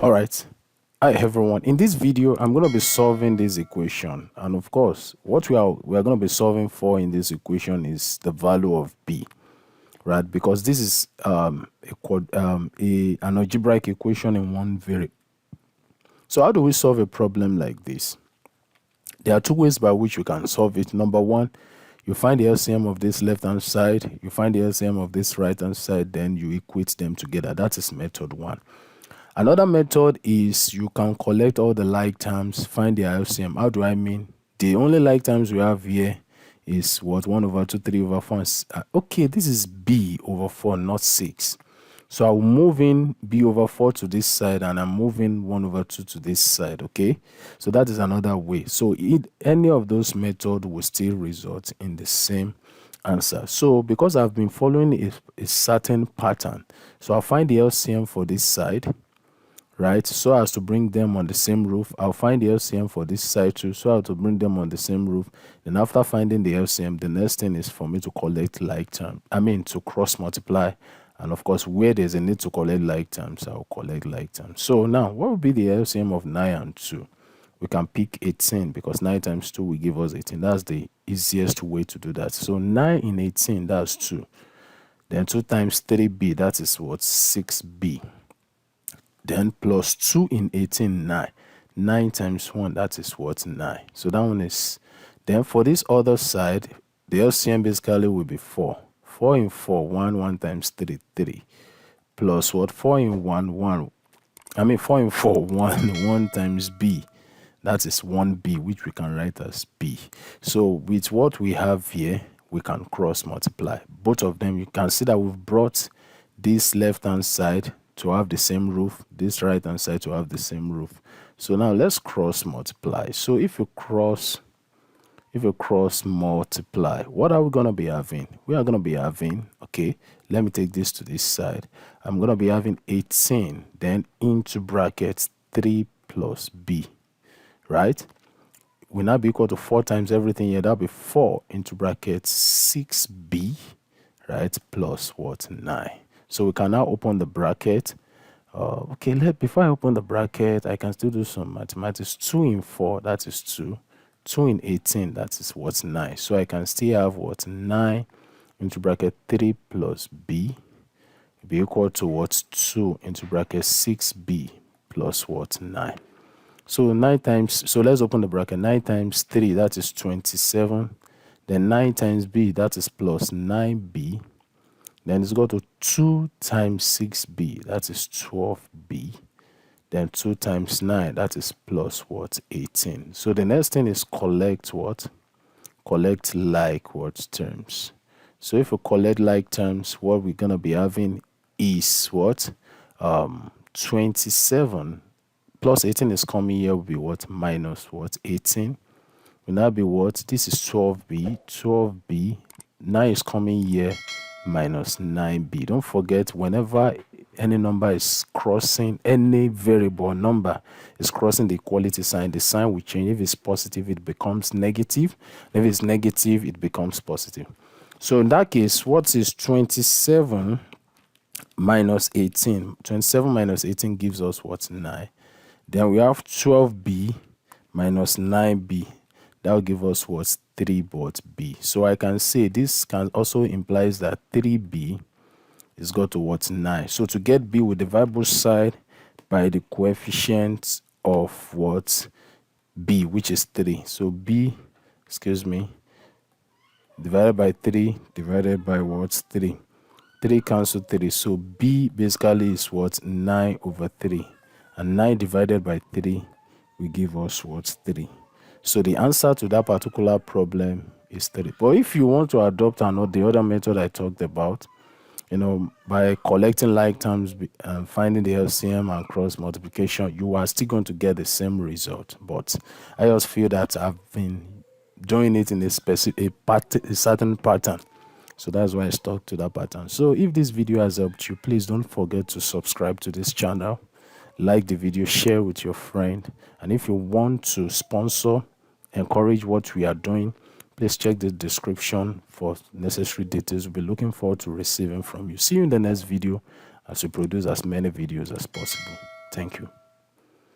All right. Hi everyone. In this video, I'm going to be solving this equation, and of course, what we are going to be solving for in this equation is the value of b, right? Because this is an algebraic equation in one variable. So how do we solve a problem like this? There are two ways by which you can solve it. Number one, you find the LCM of this left hand side, you find the LCM of this right hand side, then you equate them together. That is method one. Another method is you can collect all the like terms, find the LCM. How do I mean? The only like terms we have here is what? 1 over 2, 3 over 4. Okay, this is b over 4, not 6. So I'm moving b over 4 to this side, and I'm moving 1 over 2 to this side, okay? So that is another way. So any of those methods will still result in the same answer. So because I've been following a certain pattern, so I'll find the LCM for this side, right, so as to bring them on the same roof. I'll find the LCM for this side too, so as to bring them on the same roof. Then after finding the LCM, the next thing is for me to collect like terms. To cross multiply. And of course, where there's a need to collect like terms, I'll collect like terms. So now, what would be the LCM of 9 and 2? We can pick 18 because 9 times 2 will give us 18. That's the easiest way to do that. So 9 in 18, that's 2. Then 2 times 3b, that is what? 6b. Then plus 2 in 18, 9. 9 times 1, that is what? 9. So that one is... Then for this other side, the LCM basically will be 4. 4 in 4, 1, 1 times 3, 3. Plus what? 4 in 1, 1. 4 in 4, 1. 1 times b. That is 1b, which we can write as b. So with what we have here, we can cross multiply. Both of them, you can see that we've brought this left-hand side to have the same roof, this right hand side to have the same roof. So now let's cross multiply. So if you cross multiply, what are we going to be having? We are going to be having, okay, let me take this to this side. I'm going to be having 18, then into brackets 3 plus b, right? Will now be equal to 4 times everything here. That'll be 4 into brackets 6b, right, plus what? 9. So we can now open the bracket. Before I open the bracket, I can still do some mathematics. 2 in 4, that is 2. 2 in 18, that is what? 9. So I can still have what? 9 into bracket 3 plus b will be equal to what? 2 into bracket 6b plus what? 9. So 9 times, so let's open the bracket. 9 times 3, that is 27. Then 9 times b, that is plus 9b. Then it's got to 2 times 6b, that is 12b. Then 2 times 9, that is plus what? 18. So the next thing is collect what? Collect like what terms. So if we collect like terms, what we're going to be having is what? 27 plus 18 is coming here will be what? Minus what? 18. Will now be what? This is 12b. 12b. 9 is coming here, minus 9b. Don't forget, whenever any number is crossing, any variable number is crossing the equality sign, the sign will change. If it's positive, it becomes negative. If it's negative, it becomes positive. So in that case, what is 27 minus 18? 27 minus 18 gives us what? 9. Then we have 12b minus 9b. That will give us what? 3 but b. So I can say this can also implies that 3b is got to what? 9. So to get b, we divide both sides by the coefficient of what? B, which is 3. So b, divided by 3 divided by what? 3. 3 cancel 3. So b basically is what? 9 over 3. And 9 divided by 3 will give us what? 3. So the answer to that particular problem is 3. But if you want to adopt the other method I talked about, by collecting like terms and finding the LCM and cross multiplication, you are still going to get the same result. But I just feel that I've been doing it in a certain pattern. So that's why I stuck to that pattern. So if this video has helped you, please don't forget to subscribe to this channel, like the video, share with your friend. And if you want to sponsor, encourage what we are doing, please check the description for necessary details. We'll be looking forward to receiving from you. See you in the next video as we produce as many videos as possible. Thank you.